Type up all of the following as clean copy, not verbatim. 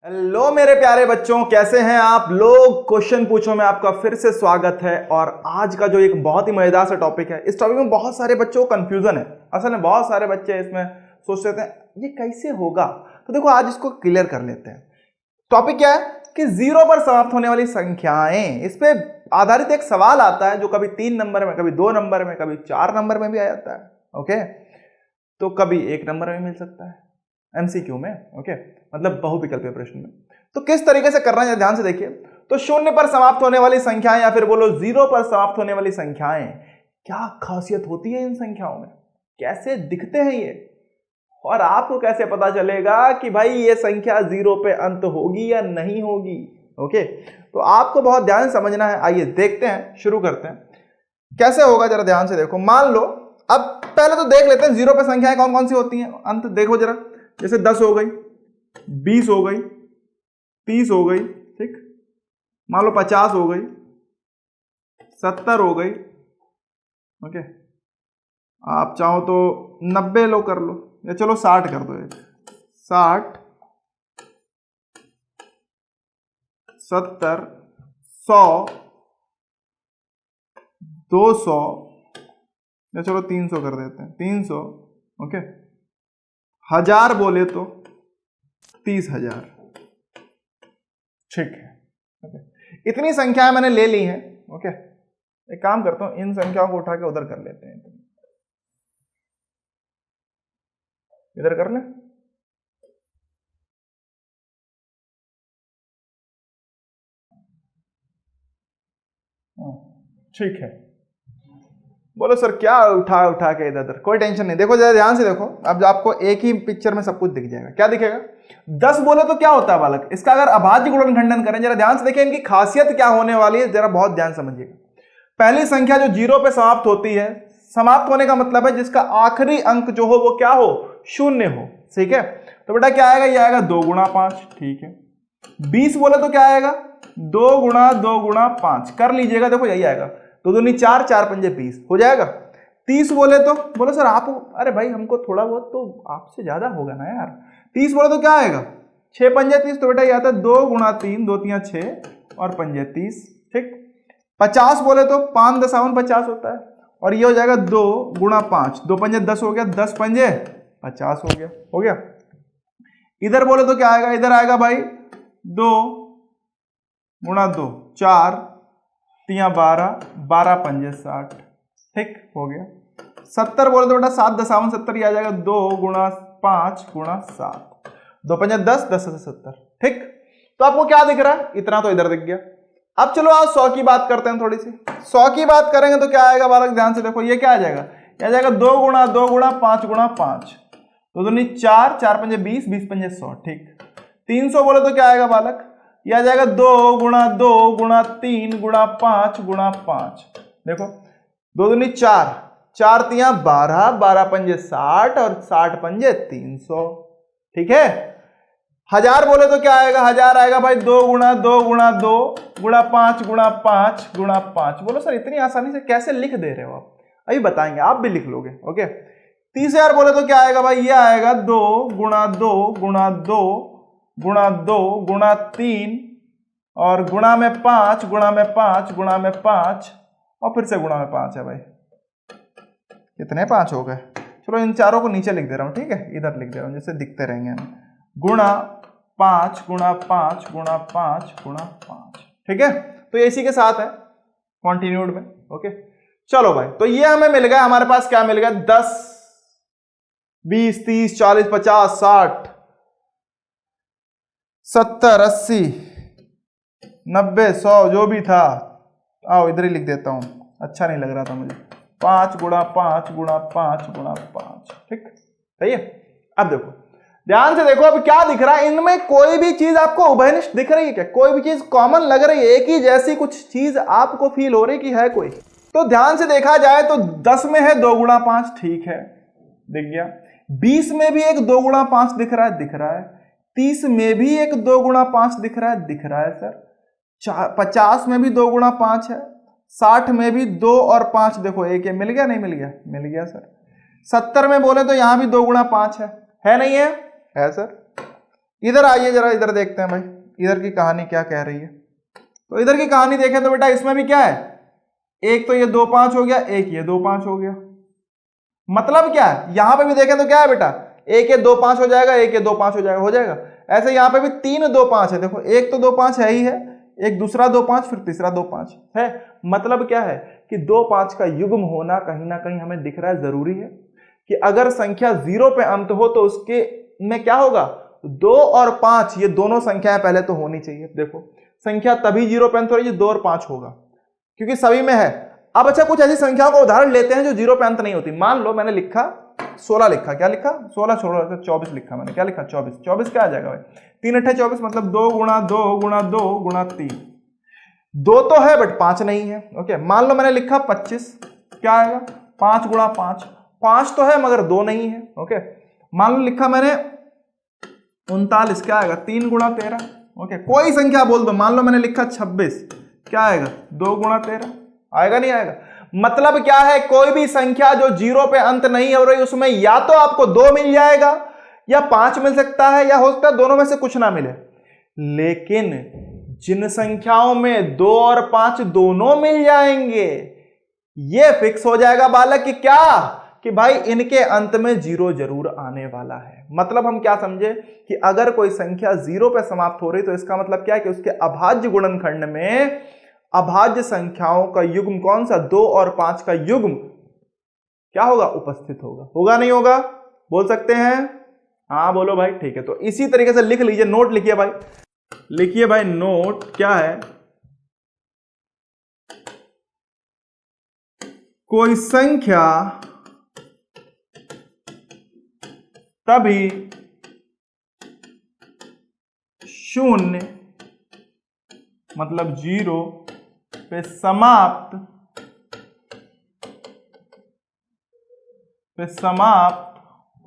Hello मेरे प्यारे बच्चों, कैसे हैं आप लोग। क्वेश्चन पूछो में आपका फिर से स्वागत है। और आज का जो एक बहुत ही मजेदार सा टॉपिक है, इस टॉपिक में बहुत सारे बच्चों को कंफ्यूजन है। असल में बहुत सारे बच्चे इसमें सोच रहे हैं ये कैसे होगा। तो देखो आज इसको क्लियर कर लेते हैं। टॉपिक क्या है कि जीरो पर समाप्त होने वाली संख्याएं, इस पे आधारित एक सवाल आता है जो कभी 3 नंबर में, कभी 2 नंबर में, कभी 4 नंबर में भी आ जाता है। ओके, तो कभी 1 नंबर में मिल सकता है एमसीक्यू में। ओके, मतलब बहुविकल्पीय प्रश्न में। तो किस तरीके से करना है ध्यान से देखिए। तो शून्य पर समाप्त होने वाली संख्याएं या फिर बोलो जीरो पर समाप्त होने वाली संख्याएं, क्या खासियत होती है इन संख्याओं में, कैसे दिखते हैं ये, और आपको कैसे पता चलेगा कि भाई ये संख्या जीरो पे अंत होगी या नहीं होगी। ओके, तो आपको बहुत ध्यान से समझना है। आइए देखते हैं, शुरू करते हैं कैसे होगा, जरा ध्यान से देखो। मान लो, अब पहले तो देख लेते हैं जीरो पे संख्याएं कौन कौन सी होती हैं अंत। देखो जरा, जैसे 10 हो गई, 20 हो गई, 30 हो गई, ठीक, मान लो 50 हो गई, 70 हो गई। ओके, आप चाहो तो 90 लो कर लो, या चलो 60 कर दो। 60, 70, 100, 200, या चलो 300 कर देते हैं, 300। ओके, 1000 बोले तो 30,000। ठीक है। ओके, इतनी संख्याएं मैंने ले ली हैं। ओके, एक काम करता हूं, इन संख्याओं को उठा के उधर कर लेते हैं, इधर कर ले। ठीक है, बोलो सर क्या उठा उठा के इधर उधर। कोई टेंशन नहीं, देखो जरा ध्यान से देखो। अब आपको एक ही पिक्चर में सब कुछ दिख जाएगा। क्या दिखेगा? 10 बोले तो क्या होता है बालक, इसका अगर अभाज्य गुणनखंडन करें, जरा ध्यान से देखिए इनकी खासियत क्या होने वाली है, जरा बहुत ध्यान समझिएगा। पहली संख्या जो जीरो पे समाप्त होती है, समाप्त होने का मतलब है जिसका आखिरी अंक जो हो वो क्या हो, शून्य हो। ठीक है, तो बेटा क्या आएगा, ये आएगा 2 गुणा 5। ठीक है, 20 बोले तो क्या आएगा, 2 गुणा 2 गुणा 5 कर लीजिएगा। देखो यही आएगा, 2 दूनी 4, 4 पंजे 20 हो जाएगा। 30 बोले तो, बोलो सर आप, अरे भाई हमको थोड़ा बहुत तो आपसे ज्यादा होगा ना यार। 30 बोले तो क्या आएगा, 6 पंजे 30, तो बेटा ये आता है 2 गुणा 3, 2 3 6 और पंजे 30। ठीक, 50 बोले तो 5 दशावन 50 होता है, और ये हो जाएगा 2 गुणा 5, 2 पंजे 10 हो गया, 10 पंजे 50 हो गया। हो गया। इधर बोले तो क्या आएगा, इधर आएगा भाई 2 गुणा 2, 4 3 12, 12 पंजे 60। ठीक हो गया। 70 बोले तो बेटा 7 दशावन 70, ही आ जाएगा 2 गुणा 5 गुणा 7, 2 पंजे 10, 10 से 70। ठीक, तो आपको क्या दिख रहा है, इतना तो इधर दिख गया। अब चलो आज 100 की बात करते हैं थोड़ी सी। 100 की बात करेंगे तो क्या आएगा बालक, ध्यान से देखो, ये क्या आ जाएगा, ये आ जाएगा 2 गुणा 2 गुणा 5 गुणा 5, 2 दूनी 4, 4 पंजे 20, 20 पंजे 100। ठीक, 300 बोले तो क्या आएगा बालक, ये आ जाएगा 2 गुणा 2 गुणा 3 गुणा 5 गुणा 5। देखो 2 दूनी 4, 4 तिया 12, 12 पंजे 60 और 60 पंजे 300। ठीक है। 1000 बोले तो क्या आएगा, 1000 आएगा भाई 2 गुणा 2 गुणा 2 गुणा 5 गुणा 5 गुणा 5। बोलो सर इतनी आसानी से कैसे लिख दे रहे हो आप, अभी बताएंगे, आप भी लिख लोगे। ओके, 30,000 बोले तो क्या आएगा भाई, ये आएगा 2 गुणा 2 गुणा 2 गुणा 2 गुणा 3 और गुणा में 5 गुणा में 5 गुणा में 5 और फिर से गुणा में 5 है भाई। कितने 5 हो गए, चलो इन चारों को नीचे लिख दे रहा हूं। ठीक है, इधर लिख दे रहा हूं जिससे दिखते रहेंगे। गुणा 5 गुणा 5 गुणा 5 गुणा 5। ठीक है, तो ये इसी के साथ है कॉन्टिन्यूड में। ओके, चलो भाई, तो ये हमें मिल गया, हमारे पास क्या मिल गया, 10 20 30 40 50 60 70 80 90 100 जो भी था। आओ इधर ही लिख देता हूं, अच्छा नहीं लग रहा था मुझे। 5 गुणा 5 गुणा 5 गुणा 5। ठीक, सही है। अब देखो ध्यान से देखो, अब क्या दिख रहा है, इनमें कोई भी चीज आपको उभयनिष्ठ दिख रही है क्या, कोई भी चीज कॉमन लग रही है, एक ही जैसी कुछ चीज आपको फील हो रही कि है कोई। तो ध्यान से देखा जाए तो 10 में है 2 गुणा 5, ठीक है, दिख गया। 20 में भी एक 2 गुणा 5 दिख रहा है, दिख रहा है। 30 में भी एक 2 गुणा 5 दिख रहा है, दिख रहा है सर। 50 में भी 2 गुणा 5 है। 60 में भी 2 और 5, देखो एक है, मिल गया नहीं मिल गया, मिल गया सर। 70 में बोले तो यहां भी 2 गुणा 5 है नहीं है सर। इधर आइए जरा, इधर देखते हैं भाई इधर की कहानी क्या कह रही है। तो इधर की कहानी देखें तो बेटा इसमें भी क्या है, एक तो ये 2 5 हो गया, एक ये 2 5 हो गया। मतलब क्या है, यहां पे भी देखें तो क्या है बेटा, एक ये 2 5 हो जाएगा, एक ये 2 5 हो जाएगा, हो जाएगा। ऐसे यहां पे भी 3 2 5 है, देखो एक तो 2 5 है ही है, एक दूसरा 2 5, फिर तीसरा 2 5 है। मतलब क्या है कि 2 5 का युग्म होना कहीं ना कहीं हमें दिख रहा है, जरूरी है कि अगर संख्या 0 पे अंत हो तो उसके में क्या होगा, 2 और 5 ये दोनों संख्याएं पहले तो होनी चाहिए। देखो संख्या तभी 0 पे अंत हो रही है 2 और 5 होगा, क्योंकि सभी में है। अब अच्छा कुछ ऐसी संख्याओं का उदाहरण लेते हैं जो 0 पे अंत नहीं होती। मान लो मैंने लिखा 16 लिखा, क्या लिखा 16 छोड़ो 24 लिखा मैंने, क्या लिखा 24, 24 क्या आ जाएगा भाई, 3 अट्ठे 24 मतलब 2 गुणा 2 गुणा 2 गुणा 3, 2 तो है बट 5 नहीं है। ओके मान लो मैंने लिखा 25, क्या आएगा 5 गुणा 5, 5 तो है मगर 2 नहीं है। ओके मान लो लिखा मैंने 39, क्या आएगा 3 गुणा 13। ओके कोई संख्या बोल दो, मान लो मैंने लिखा 26, क्या आएगा 2 गुणा 13, आएगा नहीं आएगा। मतलब क्या है, कोई भी संख्या जो 0 पे अंत नहीं हो रही उसमें या तो आपको 2 मिल जाएगा या 5 मिल सकता है, या हो सकता है दोनों में से कुछ ना मिले। लेकिन जिन संख्याओं में 2 और 5 दोनों मिल जाएंगे ये फिक्स हो जाएगा बालक कि क्या, कि भाई इनके अंत में 0 जरूर आने वाला है। मतलब हम क्या समझे कि अगर कोई संख्या 0 पे समाप्त हो रही तो इसका मतलब क्या है कि उसके अभाज्य गुणनखंड में अभाज्य संख्याओं का युग्म कौन सा, 2 और 5 का युग्म क्या होगा, उपस्थित होगा। होगा नहीं होगा, बोल सकते हैं, हाँ बोलो भाई। ठीक है तो इसी तरीके से लिख लीजिए, नोट लिखिए भाई, लिखिए भाई नोट क्या है, कोई संख्या तभी शून्य मतलब 0 पे समाप्त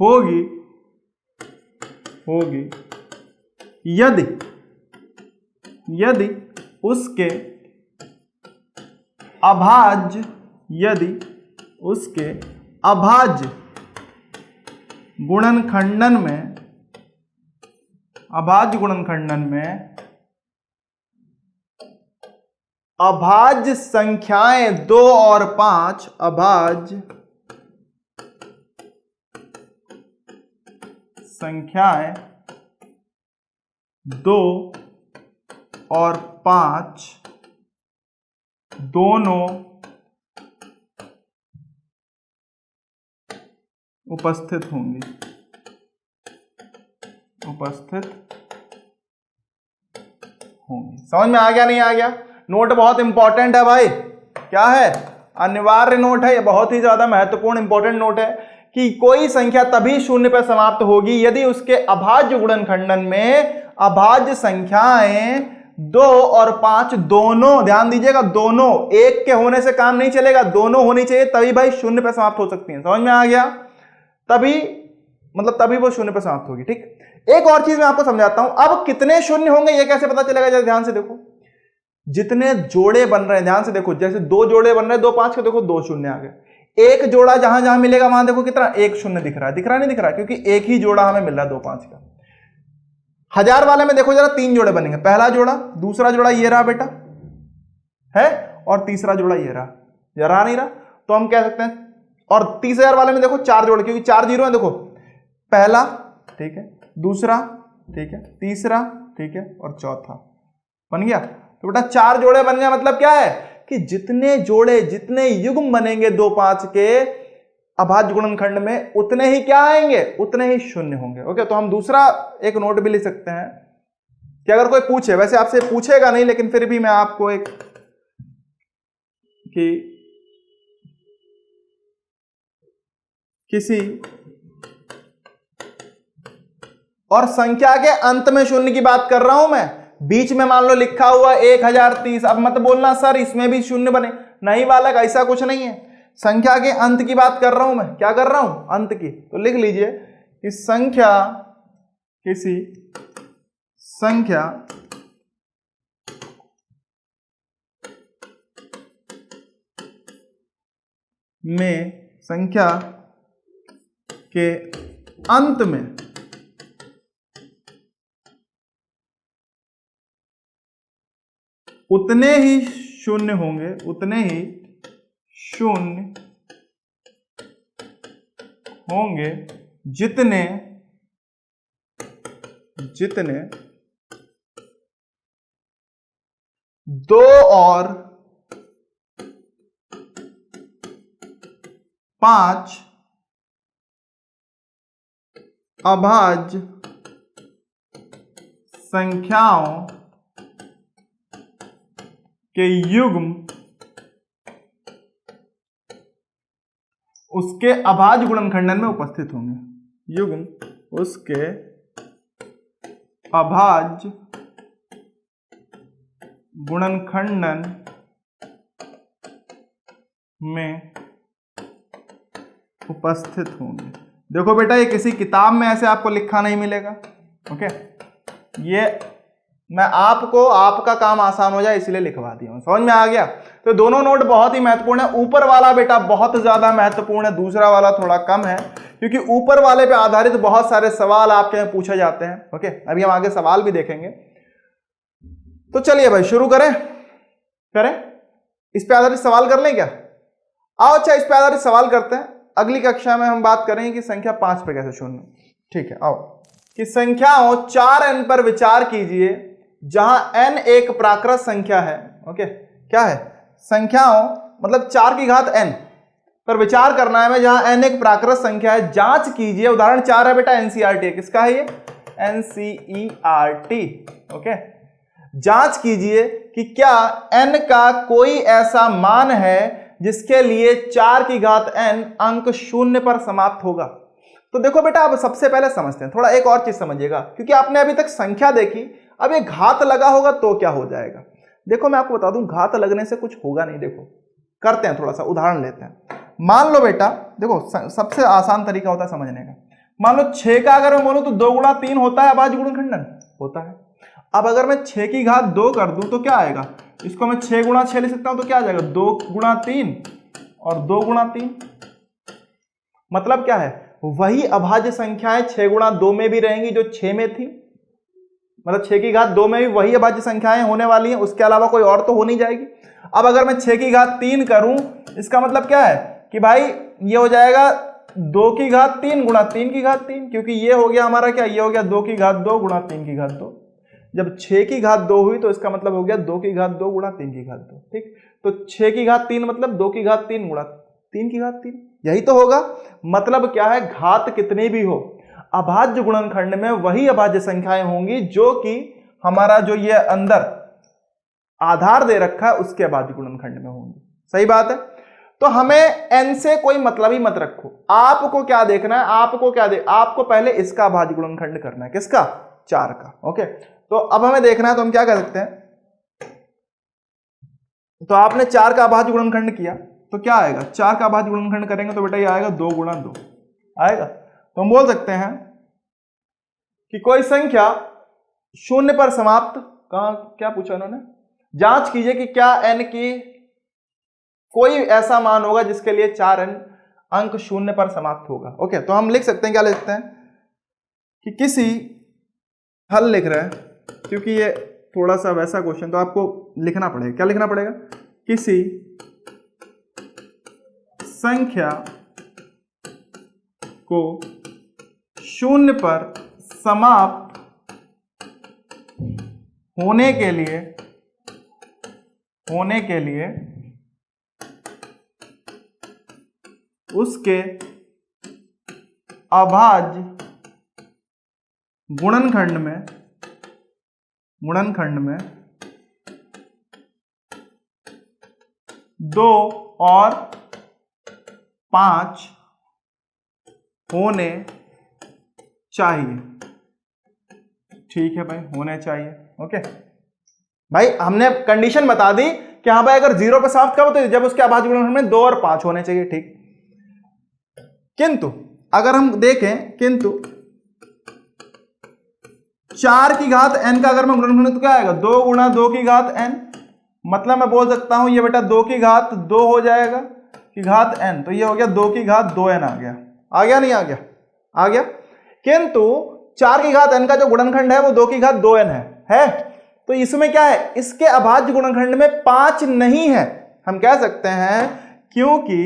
होगी यदि उसके अभाज्य गुणनखंडन में अभाज्य संख्याएं 2 और 5 अभाज्य संख्याएं 2 और 5 दोनों उपस्थित होंगी। समझ में आ गया नहीं आ गया। नोट बहुत इंपॉर्टेंट है भाई, क्या है, अनिवार्य नोट है, ये बहुत ही ज्यादा महत्वपूर्ण इंपॉर्टेंट नोट है कि कोई संख्या तभी शून्य पर समाप्त होगी यदि उसके अभाज्य गुणनखंडन में अभाज्य संख्याएं 2 और 5 दोनों, ध्यान दीजिएगा दोनों, एक के होने से काम नहीं चलेगा, दोनों होनी चाहिए तभी भाई शून्य पर समाप्त हो सकती है। समझ में आ गया, तभी वो शून्य पर समाप्त होगी। ठीक, एक और चीज मैं आपको समझाता हूं। अब कितने शून्य होंगे ये कैसे पता चलेगा, जरा ध्यान से देखो, जितने जोड़े बन रहे हैं ध्यान से देखो, जैसे 2 जोड़े बन रहे हैं 2 5 के, देखो 2 शून्य आ गए। एक जोड़ा जहां जहां मिलेगा वहां देखो कितना, 1 शून्य दिख रहा है, नहीं दिख रहा, क्योंकि एक ही जोड़ा हमें मिल रहा है 2 5 का। 1000 वाले में देखो जरा 3 जोड़े बनेंगे, पहला जोड़ा, दूसरा जोड़ा ये रहा बेटा है, और तीसरा जोड़ा ये रहा, जरा नहीं रहा, तो हम कह सकते हैं। और 30,000 वाले में देखो 4 जोड़े, क्योंकि 4 जीरो है, देखो पहला ठीक है, दूसरा ठीक है, तीसरा ठीक है, और चौथा बन गया। तो बेटा 4 जोड़े बन गए, मतलब क्या है कि जितने जोड़े, जितने युग्म बनेंगे 2 5 के अभाज्य गुणनखंड में, उतने ही क्या आएंगे, उतने ही शून्य होंगे। ओके तो हम दूसरा एक नोट भी लिख सकते हैं कि अगर कोई पूछे, वैसे आपसे पूछेगा नहीं लेकिन फिर भी मैं आपको एक, कि किसी और संख्या के अंत में शून्य की बात कर रहा हूं मैं, बीच में मान लो लिखा हुआ 1030, अब मत बोलना सर इसमें भी शून्य बने, नहीं बालक ऐसा कुछ नहीं है, संख्या के अंत की बात कर रहा हूं मैं, क्या कर रहा हूं, अंत की। तो लिख लीजिए कि किसी संख्या में, संख्या के अंत में उतने ही शून्य होंगे, उतने ही शून्य होंगे जितने जितने 2 और 5 अभाज्य संख्याओं के युग्म उसके अभाज्य गुणनखंडन में उपस्थित होंगे। युग्म उसके अभाज्य गुणनखंडन में उपस्थित होंगे। देखो बेटा, ये किसी किताब में ऐसे आपको लिखा नहीं मिलेगा। ओके, ये मैं आपको आपका काम आसान हो जाए इसलिए लिखवा दिया हूं। समझ में आ गया? तो दोनों नोट बहुत ही महत्वपूर्ण है। ऊपर वाला बेटा बहुत ज्यादा महत्वपूर्ण है, दूसरा वाला थोड़ा कम है, क्योंकि ऊपर वाले पे आधारित बहुत सारे सवाल आपके यहाँ पूछे जाते हैं। ओके, अभी हम आगे सवाल भी देखेंगे। तो चलिए भाई शुरू करें इस पे आधारित सवाल कर लें क्या? आओ, अच्छा इस पे आधारित सवाल करते हैं। अगली कक्षा में हम बात करेंगे कि संख्या 5 पे कैसे शून्य। ठीक है, आओ कि संख्याओं 4n पर विचार कीजिए जहां n एक प्राकृत संख्या है। ओके, क्या है? संख्याओं मतलब 4 की घात n पर विचार करना है हमें, जहां n एक प्राकृत संख्या है। जांच कीजिए, उदाहरण 4 है बेटा, एनसीईआरटी है। किसका है ये? एनसीईआरटी। ओके, जांच कीजिए कि क्या n का कोई ऐसा मान है जिसके लिए 4 की घात n अंक शून्य पर समाप्त होगा। तो देखो बेटा, अब सबसे पहले समझते हैं, थोड़ा एक और चीज समझिएगा, क्योंकि आपने अभी तक संख्या देखी, अब ये घात लगा होगा तो क्या हो जाएगा। देखो मैं आपको बता दूं, घात लगने से कुछ होगा नहीं। देखो करते हैं, थोड़ा सा उदाहरण लेते हैं। मान लो बेटा, देखो सबसे आसान तरीका होता है समझने का। मान लो 6 का अगर मैं बोलूं तो 2 गुणा 3 होता है अभाज्य गुणनखंडन, होता है। अब अगर मैं 6 की घात 2 कर दूं तो क्या आएगा? इसको मैं 6 गुणा 6 लिख सकता हूं तो क्या आ जाएगा? 2 गुणा 3 और 2 गुणा 3। मतलब क्या है? वही अभाज्य संख्याएं 6 गुणा 2 में भी रहेंगी जो 6 में थी। मतलब 6 की घात 2 में भी वही अभाज्य संख्याएं होने वाली हैं, उसके अलावा कोई और तो हो नहीं जाएगी। अब अगर मैं 6 की घात 3 करूं, इसका मतलब क्या है कि भाई ये हो जाएगा 2 की घात 3 गुणा 3 की घात 3, क्योंकि ये हो गया हमारा क्या? ये हो गया 2 की घात 2 गुणा 3 की घात 2। जब 6 की घात 2 हुई तो इसका मतलब हो गया 2 की घात 2 गुणा 3 की घात 2। ठीक, तो 6 की घात 3 मतलब 2 की घात 3 गुणा 3 की घात 3, यही तो होगा। मतलब क्या है? घात कितनी भी हो, अभाज्य गुणनखंड में वही अभाज्य संख्याएं होंगी जो कि हमारा जो ये अंदर आधार दे रखा है उसके अभाज्य गुणनखंड में होंगी। सही बात है? तो हमें n से कोई मतलब ही मत रखो। आपको क्या देखना है? आपको पहले इसका अभाज्य गुणनखंड करना है। किसका? 4 का। ओके, तो अब हमें देखना है, तो हम क्या कर सकते हैं? तो आपने 4 का अभाज्य गुणनखंड किया तो क्या आएगा? 4 का अभाज्य गुणनखंड करेंगे तो बेटा ये आएगा 2 गुणा 2 आएगा। तो हम बोल सकते हैं कि कोई संख्या शून्य पर समाप्त, कहां क्या पूछा उन्होंने? जांच कीजिए कि क्या n की कोई ऐसा मान होगा जिसके लिए 4n अंक शून्य पर समाप्त होगा। ओके, तो हम लिख सकते हैं, क्या लिखते हैं कि किसी हल लिख रहे हैं, क्योंकि ये थोड़ा सा वैसा क्वेश्चन तो आपको लिखना पड़ेगा। क्या लिखना पड़ेगा? किसी संख्या को शून्य पर समाप्त होने के लिए उसके अभाज्य गुणनखंड में 2 और 5 होने चाहिए। ठीक है भाई, होने चाहिए। ओके भाई, हमने कंडीशन बता दी कि हाँ भाई अगर 0 पे समाप्त कब होते, जब उसके अभाज्य गुणनखंड में 2 और 5 होने चाहिए। ठीक, किंतु अगर हम देखें, किंतु 4 की घात n का अगर मैं गुणनखंड तो क्या आएगा? 2 गुणा 2 की घात n। मतलब मैं बोल सकता हूं ये बेटा 2 की घात 2 हो जाएगा की घात n, तो ये हो गया 2 की घात 2n आ गया नहीं आ गया? किंतु 4 की घात n का जो गुणनखंड है वो 2 की घात 2n है। तो इसमें क्या है, इसके अभाज्य गुणनखंड में 5 नहीं है। हम कह सकते हैं क्योंकि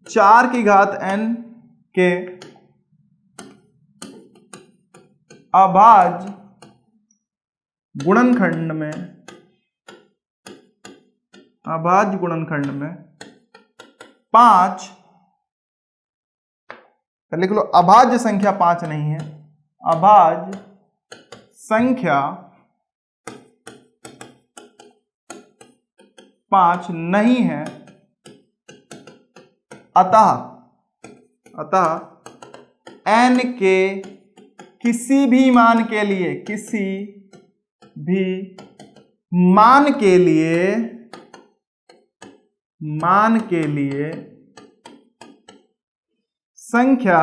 4 की घात n के अभाज्य गुणनखंड में 5, लिख लो अभाज्य संख्या 5 नहीं है, अभाज्य संख्या 5 नहीं है, अतः n के किसी भी मान के लिए संख्या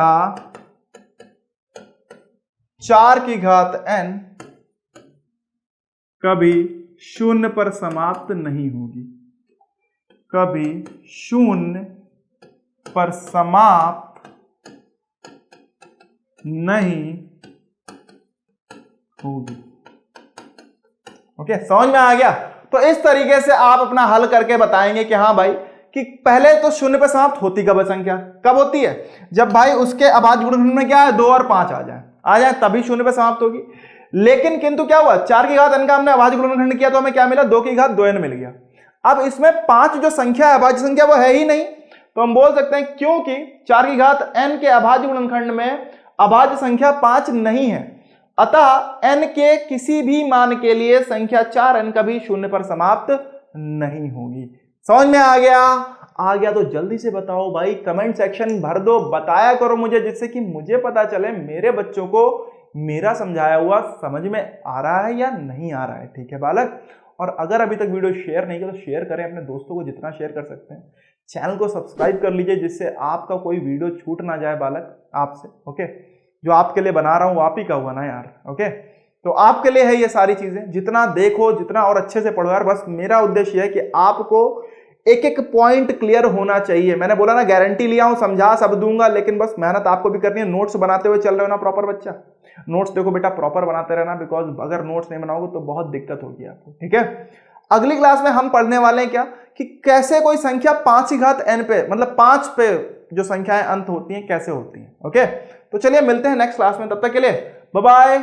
4 की घात n कभी 0 पर समाप्त नहीं होगी, कभी 0 पर समाप्त नहीं होगी। ओके, समझ में आ गया? तो इस तरीके से आप अपना हल करके बताएंगे कि हाँ भाई, कि पहले तो 0 पे समाप्त होती कब है संख्या, कब होती है, जब भाई उसके अभाज्य गुणनखंड में क्या है 2 और 5 आ जाए तभी 0 पे समाप्त होगी। लेकिन किंतु क्या हुआ, 4 की घात n का हमने अभाज्य गुणनखंड किया तो हमें क्या मिला, 2 की घात 2n मिल गया। अब इसमें 5 जो संख्या है, अभाज्य संख्या, वो है ही नहीं, तो हम बोल सकते हैं क्योंकि 4 की घात n के अभाज्य गुणनखंड में अभाज्य संख्या 5 नहीं है, अतः n के किसी भी मान के लिए संख्या 4n कभी 0 पर समाप्त नहीं होगी। समझ में आ गया तो जल्दी से बताओ भाई, कमेंट सेक्शन भर दो, बताया करो मुझे, जिससे कि मुझे पता चले मेरे बच्चों को मेरा समझाया हुआ समझ में आ रहा है या नहीं आ रहा है। ठीक है बालक, और अगर अभी तक वीडियो शेयर नहीं किया तो शेयर करें अपने दोस्तों को, जितना शेयर कर सकते हैं। चैनल को सब्सक्राइब कर लीजिए, जिससे आपका कोई वीडियो छूट ना जाए बालक आपसे। ओके, जो आपके लिए बना रहा हूं वो आप ही का हुआ ना यार। ओके, तो आपके लिए है ये सारी चीजें, जितना देखो, जितना और अच्छे से पढ़ो यार। बस मेरा उद्देश्य है कि आपको एक एक पॉइंट क्लियर होना चाहिए। मैंने बोला ना, गारंटी लिया हूं, समझा सब दूंगा, लेकिन बस मेहनत आपको भी करनी है। नोट्स बनाते हुए चल रहे हो ना प्रॉपर बच्चा, नोट्स देखो बेटा प्रॉपर बनाते रहना, बिकॉज अगर नोट्स नहीं बनाओगे तो बहुत दिक्कत होगी आपको। ठीक है, अगली क्लास में हम पढ़ने वाले हैं क्या, कि कैसे कोई संख्या 5 की घात n पे, मतलब 5 पे जो संख्याएं अंत होती हैं कैसे होती हैं। ओके, तो चलिए मिलते हैं नेक्स्ट क्लास में, तब तक के लिए बाय बाय।